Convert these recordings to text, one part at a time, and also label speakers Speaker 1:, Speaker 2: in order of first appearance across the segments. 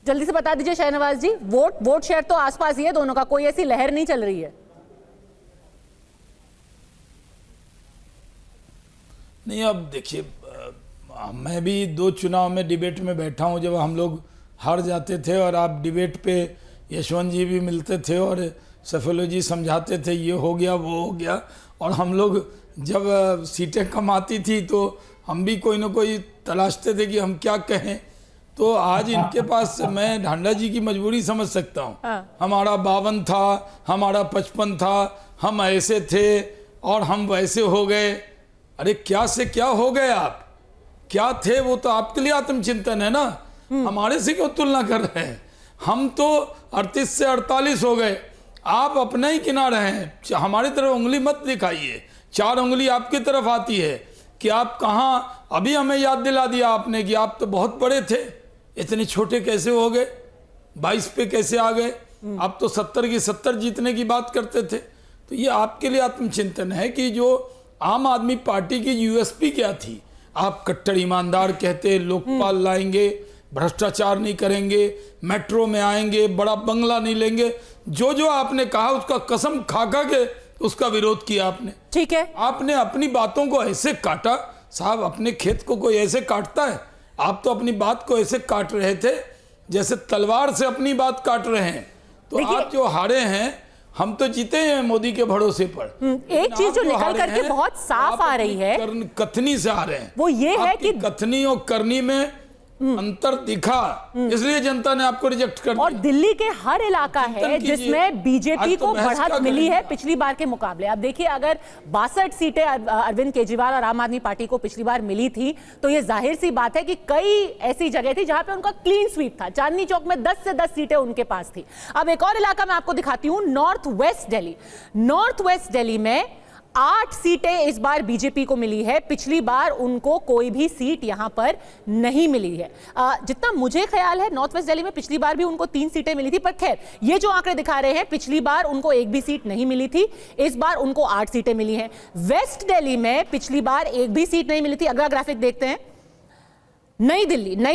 Speaker 1: जल्दी से बता दीजिए शाहनवाज जी, वोट शेयर तो आसपास ही है दोनों का, कोई ऐसी लहर नहीं चल रही है।
Speaker 2: नहीं, अब देखिए, मैं भी 2 चुनाव में डिबेट में बैठा हूं, जब हम लोग हार जाते थे और आप डिबेट पे यशवंत जी भी मिलते थे और सफेलो समझाते थे ये हो गया वो हो गया, और हम लोग जब सीटें कम आती थी तो हम भी कोई ना कोई तलाशते थे कि हम क्या कहें। तो आज इनके पास मैं ढांडा जी की मजबूरी समझ सकता हूँ। हमारा 52 था, हमारा 55 था, हम ऐसे थे और हम वैसे हो गए। अरे क्या से क्या हो गए आप, क्या थे वो तो आपके लिए आत्मचिंतन है ना, हमारे से क्यों तुलना कर रहे हैं। हम तो 38 से 48 हो गए, आप अपने ही किनारे हैं। हमारी तरफ उंगली मत दिखाइए, 4 उंगली आपकी तरफ आती है कि आप कहाँ। अभी हमें याद दिला दिया आपने कि आप तो बहुत बड़े थे, इतने छोटे कैसे हो गए, 22 पे कैसे आ गए। आप तो 70 की 70 जीतने की बात करते थे। तो ये आपके लिए आत्मचिंतन है कि जो आम आदमी पार्टी की यूएसपी क्या थी। आप कट्टर ईमानदार कहते, लोकपाल लाएंगे, भ्रष्टाचार नहीं करेंगे, मेट्रो में आएंगे, बड़ा बंगला नहीं लेंगे, जो जो आपने कहा उसका कसम खा खा के उसका विरोध किया आपने।
Speaker 1: ठीक है,
Speaker 2: आपने अपनी बातों को ऐसे काटा। साहब, अपने खेत को कोई ऐसे काटता है? आप तो अपनी बात को ऐसे काट रहे थे जैसे तलवार से अपनी बात काट रहे हैं। तो आप जो हारे हैं, हम तो जीते हैं मोदी के भरोसे पर।
Speaker 1: एक चीज जो निकल करके बहुत साफ आ रही है,
Speaker 2: कथनी से आ रहे हैं,
Speaker 1: वो ये है कि
Speaker 2: कथनी और करनी में अंतर दिखा, इसलिए जनता ने आपको रिजेक्ट कर दिया।
Speaker 1: और दिल्ली के हर इलाका है जिसमें बीजेपी को बढ़त मिली है पिछली बार के मुकाबले। अब देखिए, अगर 62 सीटें अरविंद केजरीवाल और आम आदमी पार्टी को पिछली बार मिली थी, तो ये जाहिर सी बात है कि कई ऐसी जगह थी जहां पे उनका क्लीन स्वीप था। चांदनी चौक में 10 से 10 सीटें उनके पास थी। अब एक और इलाका मैं आपको दिखाती हूं, north west Delhi. North west Delhi में 8 सीटें इस बार बीजेपी को मिली है। पिछली बार उनको कोई भी सीट यहां पर नहीं मिली है। जितना मुझे ख्याल है, नॉर्थ वेस्ट दिल्ली में पिछली बार भी उनको 3 सीटें मिली थी, पर खैर ये जो आंकड़े दिखा रहे हैं, पिछली बार उनको एक भी सीट नहीं मिली थी, इस बार उनको 8 सीटें मिली हैं। वेस्ट दिल्ली में पिछली बार एक भी सीट नहीं मिली थी। अगला ग्राफिक देखते हैं। नई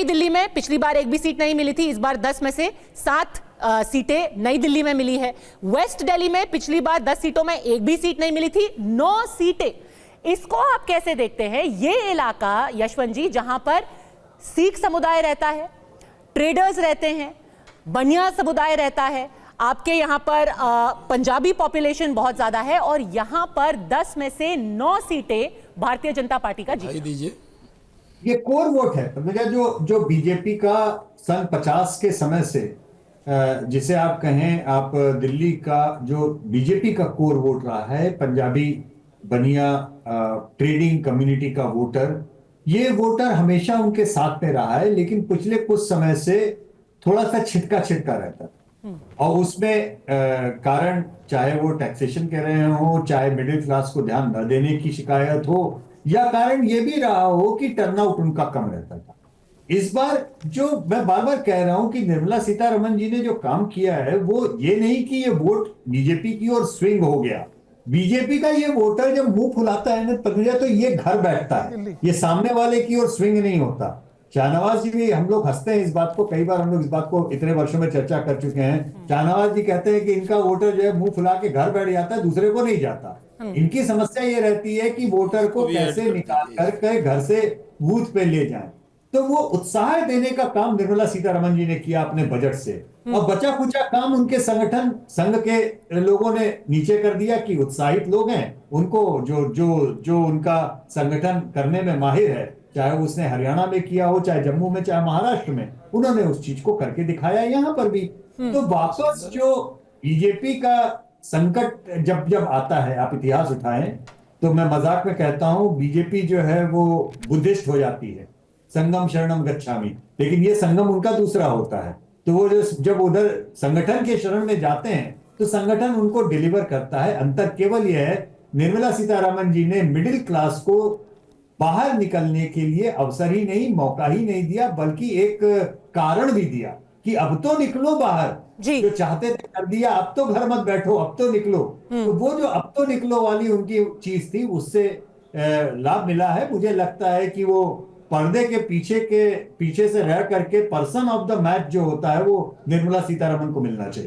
Speaker 1: दिल्ली में पिछली बार एक भी सीट नहीं मिली थी, इस बार 10 में से 7 सीटें नई दिल्ली में मिली है। वेस्ट दिल्ली में पिछली बार 10 सीटों में एक भी सीट नहीं मिली थी, 9 सीटें। इसको आप कैसे देखते हैं? ये इलाका यशवंत जी, जहां पर सिख समुदाय रहता है, ट्रेडर्स रहते हैं, बनिया समुदाय रहता है, आपके यहां पर पंजाबी पॉपुलेशन बहुत ज्यादा है, और यहां पर 10 में से 9 सीटें भारतीय जनता पार्टी का जीत
Speaker 3: दीजिए। ये कोर वोट है जो बीजेपी का सन 50 के समय से, जिसे आप कहें, आप दिल्ली का जो बीजेपी का कोर वोट रहा है, पंजाबी बनिया ट्रेडिंग कम्युनिटी का वोटर, ये वोटर हमेशा उनके साथ में रहा है, लेकिन पिछले कुछ समय से थोड़ा सा छिटका रहता है। और उसमें कारण, चाहे वो टैक्सेशन कह रहे हो, चाहे मिडिल क्लास को ध्यान न देने की शिकायत हो, या कारण ये भी रहा हो कि टर्नआउट उनका कम रहता था। इस बार जो मैं बार बार कह रहा हूं कि निर्मला सीतारमण जी ने जो काम किया है, वो ये नहीं कि ये वोट बीजेपी की ओर स्विंग हो गया। बीजेपी का ये वोटर जब मुंह फुलाता है ना, तो ये घर बैठता है, ये सामने वाले की ओर स्विंग नहीं होता। शाहनवाज जी भी, हम लोग हंसते हैं इस बात को, कई बार हम लोग इस बात को इतने वर्षों में चर्चा कर चुके हैं। शाहनवाज जी कहते हैं कि इनका वोटर जो है मुंह फुला के घर बैठ जाता है, दूसरे को नहीं जाता। इनकी समस्या ये रहती है कि वोटर को कैसे निकाल करके घर से बूथ पे ले जाएं। तो वो उत्साह देने का काम निर्मला सीतारमण जी ने किया अपने बजट से, और बचा खुचा काम उनके संगठन संघ के लोगों ने नीचे कर दिया कि उत्साहित लोग हैं, उनको जो उनका संगठन करने में माहिर है, चाहे उसने हरियाणा में किया हो, चाहे जम्मू में, चाहे महाराष्ट्र में, उन्होंने उस चीज को करके दिखाया यहाँ पर भी। तो वापस जो बीजेपी का संकट जब आता है, आप इतिहास उठाएं, तो मैं मजाक में कहता हूं, बीजेपी जो है वो बुद्धिस्ट हो जाती है, संगम शरणम गच्छामि, लेकिन ये संगम उनका दूसरा होता है। तो वो जब उधर संगठन के शरण में जाते हैं, तो संगठन उनको डिलीवर करता है। अंतर केवल यह है, निर्मला सीतारमण जी ने मिडिल क्लास को बाहर निकलने के लिए अवसर ही नहीं, मौका ही नहीं दिया, बल्कि एक कारण भी दिया कि अब तो निकलो बाहर, जो चाहते थे कर दिया, अब तो घर मत बैठो, अब तो निकलो। तो वो जो अब तो निकलो वाली उनकी चीज थी, उससे लाभ मिला है। मुझे लगता है कि वो पर्दे के पीछे से रह करके पर्सन ऑफ द मैच जो होता है वो निर्मला सीतारमण को मिलना चाहिए।